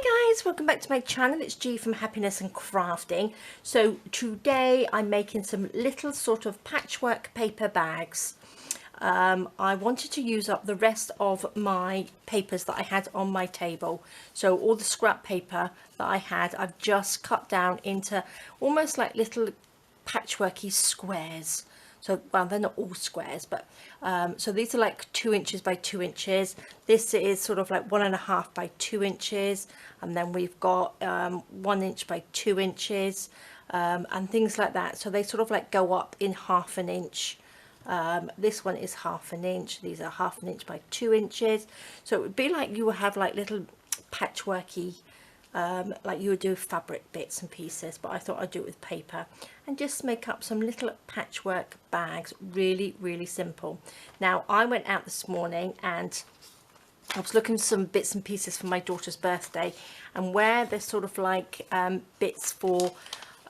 Hi guys, welcome back to my channel. It's G from Happiness and Crafting. So today I'm making some little sort of patchwork paper bags. I wanted to use up the rest of my papers that I had on my table. So all the scrap paper that I had, I've just cut down into almost like little patchworky squares. So, well, they're not all squares, but so these are like 2 inches by 2 inches. This is sort of like 1.5 by 2 inches, and then we've got 1 inch by 2 inches, and things like that. So they sort of like go up in 1/2 inch. This one is 1/2 inch. These are 1/2 inch by 2 inches. So it would be like you would have like little patchworky, like you would do fabric bits and pieces, but I thought I'd do it with paper and just make up some little patchwork bags. Really simple. Now I went out this morning and I was looking for some bits and pieces for my daughter's birthday, and where there's sort of like bits for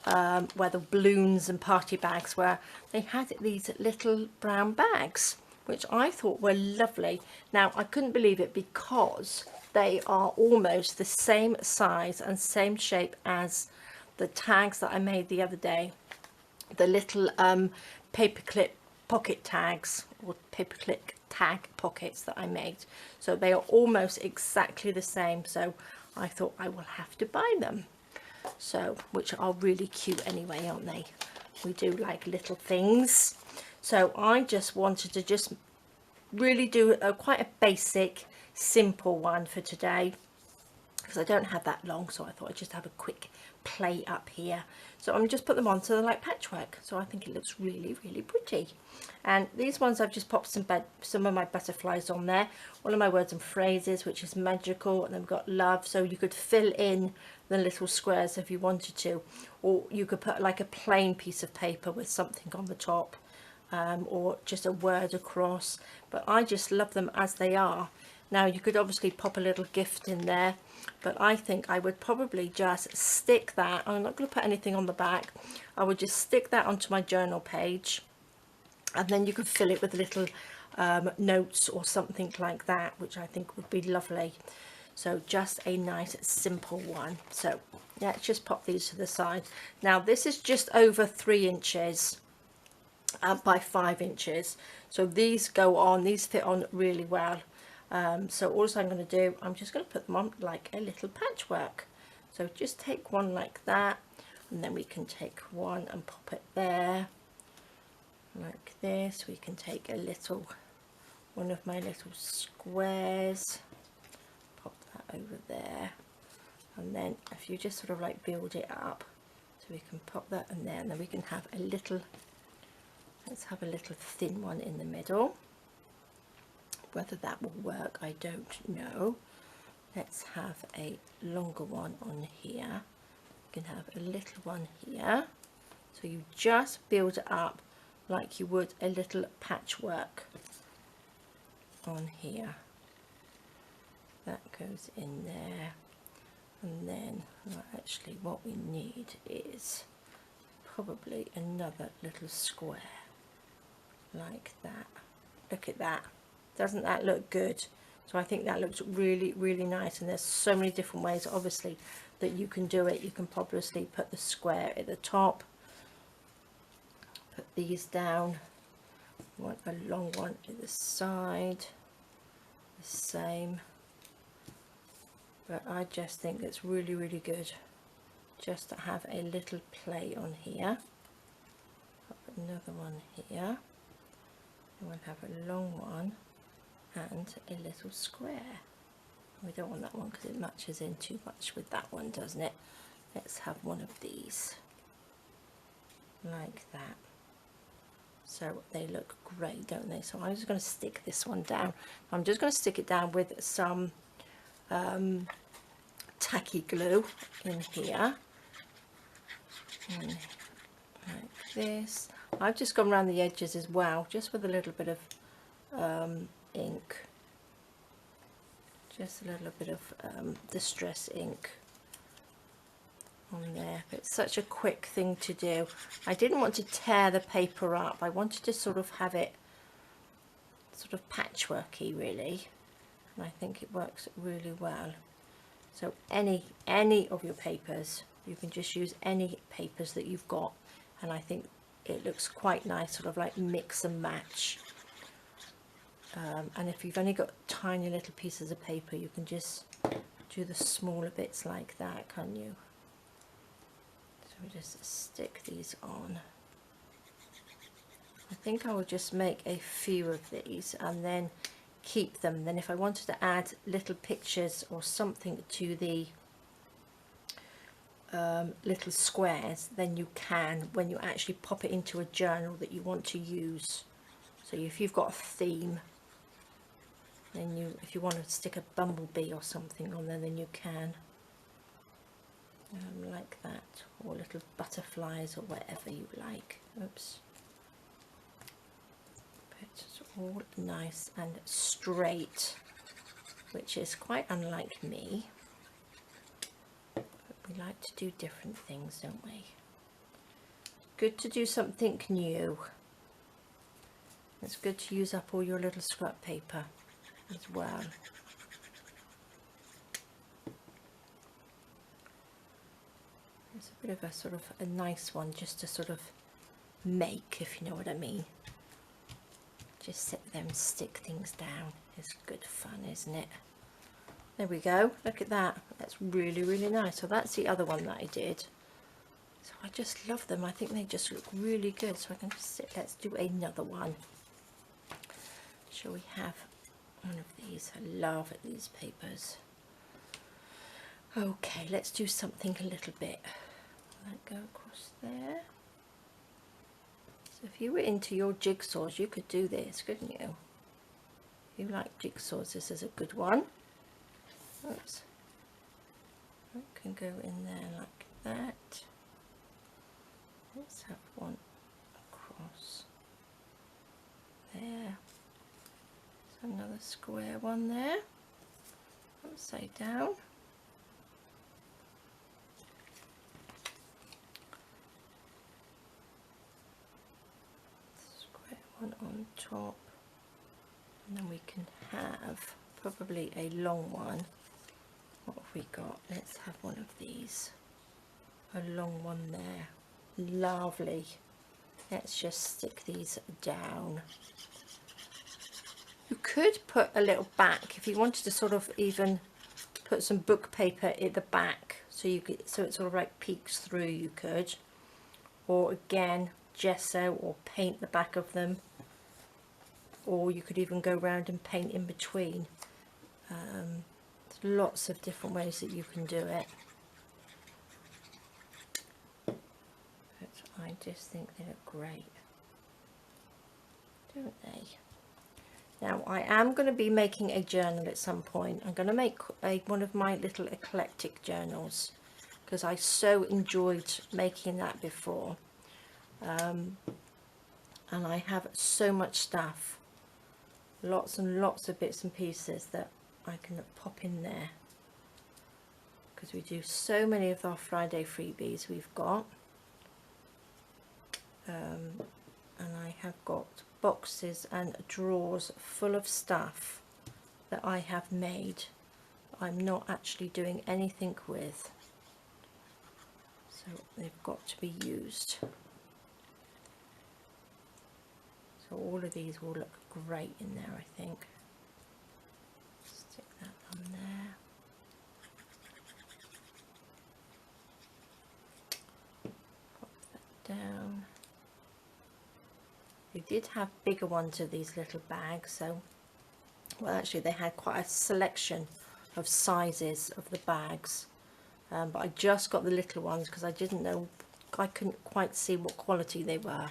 where the balloons and party bags were, they had these little brown bags which I thought were lovely. Now I couldn't believe it because they are almost the same size and same shape as the tags that I made the other day, the little paperclip pocket tags or paperclip tag pockets that I made. So they are almost exactly the same, so I thought I will have to buy them. So, which are really cute anyway, aren't they? We do like little things. So I just wanted to just really do quite a basic simple one for today, because I don't have that long, so I thought I'd just have a quick play up here. So I'm just put them on so they're like patchwork, so I think it looks really pretty. And these ones I've just popped some of my butterflies on there, one of my words and phrases, which is magical, and then we've got love, so you could fill in the little squares if you wanted to, or you could put like a plain piece of paper with something on the top, or just a word across, but I just love them as they are. Now you could obviously pop a little gift in there, but I think I would probably just stick that, I'm not going to put anything on the back, I would just stick that onto my journal page, and then you could fill it with little notes or something like that, which I think would be lovely. So just a nice simple one. So yeah, let's just pop these to the side. Now this is just over 3 inches by 5 inches, so these go on, these fit on really well. So all I'm going to do, I'm just going to put them on like a little patchwork. So just take one like that, and then we can take one and pop it there like this. We can take a little one of my little squares, pop that over there, and then if you just sort of like build it up, so we can pop that in there, and then we can have a little, let's have a little thin one in the middle. Whether that will work, I don't know. Let's have a longer one on here. You can have a little one here. So you just build it up like you would a little patchwork on here. That goes in there. And then, well, actually what we need is probably another little square like that. Look at that. Doesn't that look good? So I think that looks really nice, and there's so many different ways obviously that you can do it. You can obviously put the square at the top, put these down, you want a long one at the side, the same, but I just think it's really good just to have a little play on here. Pop another one here, and we'll have a long one and a little square. We don't want that one because it matches in too much with that one, doesn't it? Let's have one of these like that. So they look great, don't they? So I'm just going to stick this one down. I'm just going to stick it down with some tacky glue in here, and like this. I've just gone around the edges as well, just with a little bit of ink, just a little bit of distress ink on there. It's such a quick thing to do. I didn't want to tear the paper up, I wanted to sort of have it sort of patchworky really, and I think it works really well. So any of your papers, you can just use any papers that you've got, and I think it looks quite nice, sort of like mix and match. And if you've only got tiny little pieces of paper, you can just do the smaller bits like that, can't you? So we just stick these on. I think I will just make a few of these and then keep them. Then if I wanted to add little pictures or something to the little squares, then you can when you actually pop it into a journal that you want to use. So if you've got a theme, then if you want to stick a bumblebee or something on there, then you can, like that, or little butterflies or whatever you like. Oops. It's all nice and straight, which is quite unlike me. But we like to do different things, don't we? Good to do something new. It's good to use up all your little scrap paper as well. It's a bit of a sort of a nice one just to sort of make, if you know what I mean. Just sit there and stick things down. It's good fun, isn't it? There we go. Look at that. That's really, really nice. So that's the other one that I did. So I just love them. I think they just look really good. So I can just sit. Let's do another one. Shall we have one of these? I love these papers. Okay, let's do something a little bit. Let go across there. So if you were into your jigsaws, you could do this, couldn't you? If you like jigsaws, this is a good one. Oops. It can go in there like that. Let's have one across there. So another square one there. Upside down. One on top, and then we can have probably a long one. What have we got? Let's have one of these, a long one there. Lovely. Let's just stick these down. You could put a little back if you wanted to sort of even put some book paper at the back, so you could, so it sort of like peeks through. You could, or again, gesso or paint the back of them, or you could even go around and paint in between. There's lots of different ways that you can do it, but I just think they look great, don't they? Now I am going to be making a journal at some point. I'm going to make one of my little eclectic journals, because I so enjoyed making that before. And I have so much stuff, lots and lots of bits and pieces that I can pop in there, because we do so many of our Friday freebies we've got, and I have got boxes and drawers full of stuff that I have made I'm not actually doing anything with, so they've got to be used. So all of these will look great in there, I think. Stick that on there. Pop that down. They did have bigger ones of these little bags, so, well, actually they had quite a selection of sizes of the bags, but I just got the little ones because I didn't know, I couldn't quite see what quality they were.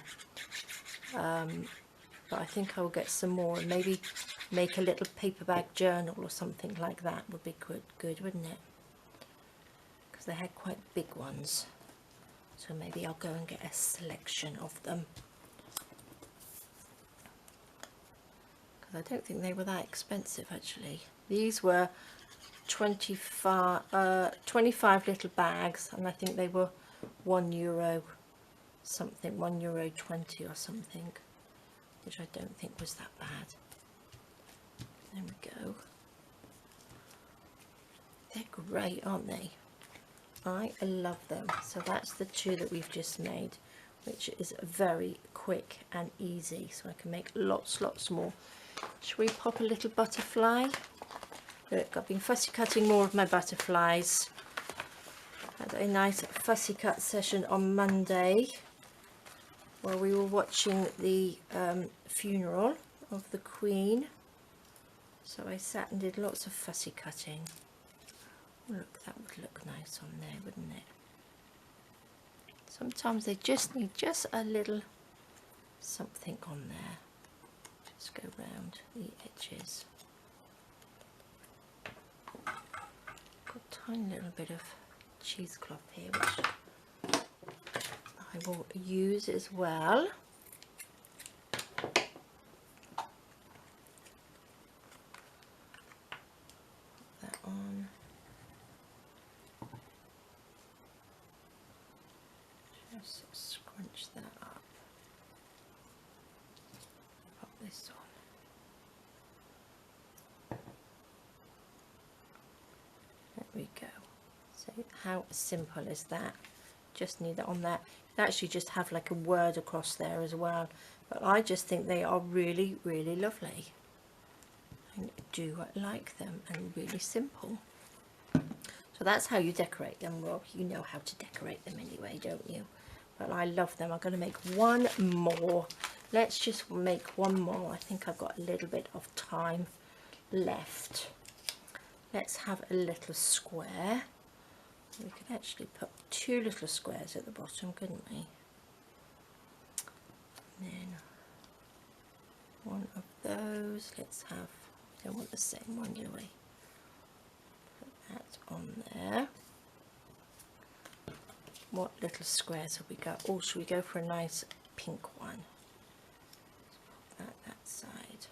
But I think I will get some more and maybe make a little paper bag journal or something like that. Would be good, wouldn't it? Because they had quite big ones. So maybe I'll go and get a selection of them. Because I don't think they were that expensive actually. These were 25 little bags, and I think they were €1 something, €1.20 or something, which I don't think was that bad. There we go. They're great, aren't they? I love them. So that's the two that we've just made, which is very quick and easy. So I can make lots more. Shall we pop a little butterfly? Look, I've been fussy cutting more of my butterflies. Had a nice fussy cut session on Monday while we were watching the funeral of the Queen. So I sat and did lots of fussy cutting. Look, that would look nice on there, wouldn't it? Sometimes they just need just a little something on there. Just go round the edges. Got a tiny little bit of cheesecloth here, which I will use as well. Put that on. Just scrunch that up. Pop this on. There we go. So how simple is that? Just need it on there. You actually just have like a word across there as well. But I just think they are really lovely. I do like them and really simple. So that's how you decorate them. Well, you know how to decorate them anyway, don't you? But I love them. I'm going to make one more. Let's just make one more. I think I've got a little bit of time left. Let's have a little square. We could actually put two little squares at the bottom, couldn't we? And then one of those. Let's have, we don't want the same one, do we? Put that on there. What little squares have we got? Oh, should we go for a nice pink one? Let's put that side.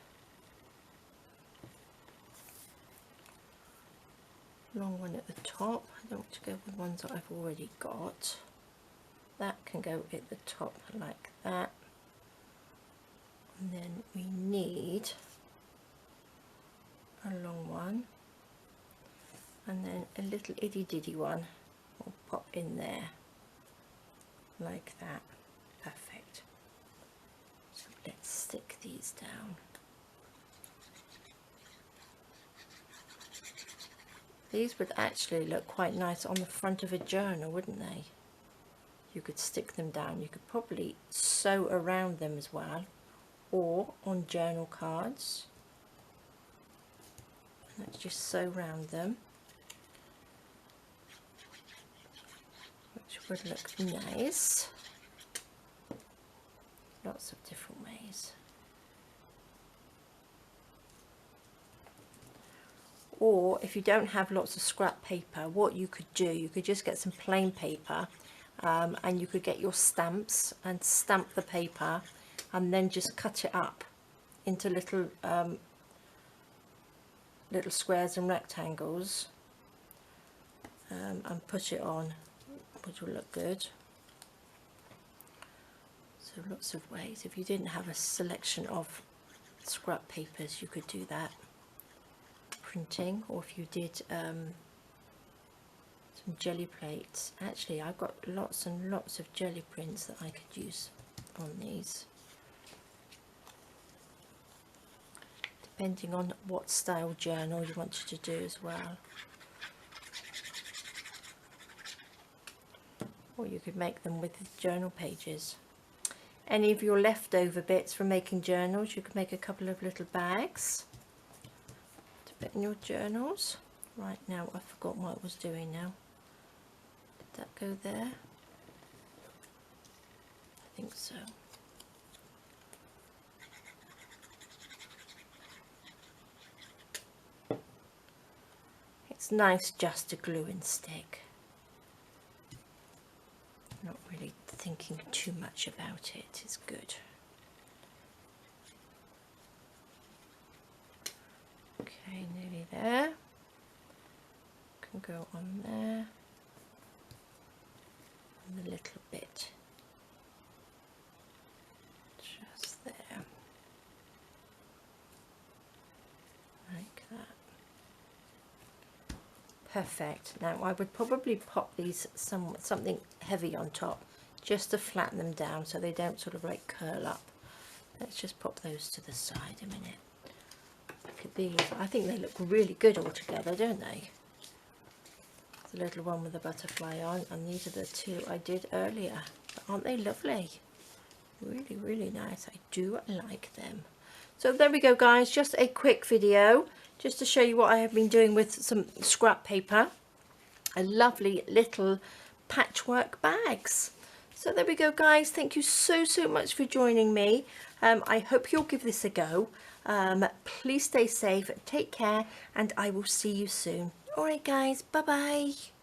Long one at the top. I don't want to go with ones that I've already got. That can go at the top like that. And then we need a long one. And then a little itty ditty one will pop in there. Like that. Perfect. So let's stick these down. These would actually look quite nice on the front of a journal, wouldn't they? You could stick them down. You could probably sew around them as well, or on journal cards. Let's just sew around them, which would look nice. Lots of different ways. Or if you don't have lots of scrap paper, what you could do, you could just get some plain paper and you could get your stamps and stamp the paper and then just cut it up into little little squares and rectangles and put it on, which will look good. So lots of ways. If you didn't have a selection of scrap papers, you could do that. Printing, or if you did some jelly plates. Actually, I've got lots and lots of jelly prints that I could use on these, depending on what style journal you wanted to do as well. Or you could make them with journal pages. Any of your leftover bits from making journals, you could make a couple of little bags in your journals. Right, now I've forgotten what I was doing now. Did that go there? I think so. It's nice just to glue and stick. Not really thinking too much about it. It's good. Okay, nearly there. Can go on there. And a little bit just there. Like that. Perfect. Now I would probably pop these something heavy on top just to flatten them down so they don't sort of like curl up. Let's just pop those to the side a minute. Look at these. I think they look really good all together, don't they? The little one with the butterfly on, and these are the two I did earlier. But aren't they lovely? Really, really nice. I do like them. So there we go, guys. Just a quick video just to show you what I have been doing with some scrap paper. A lovely little patchwork bags. So there we go, guys. Thank you so much for joining me. I hope you'll give this a go. Please stay safe, take care, and I will see you soon. All right, guys. Bye bye.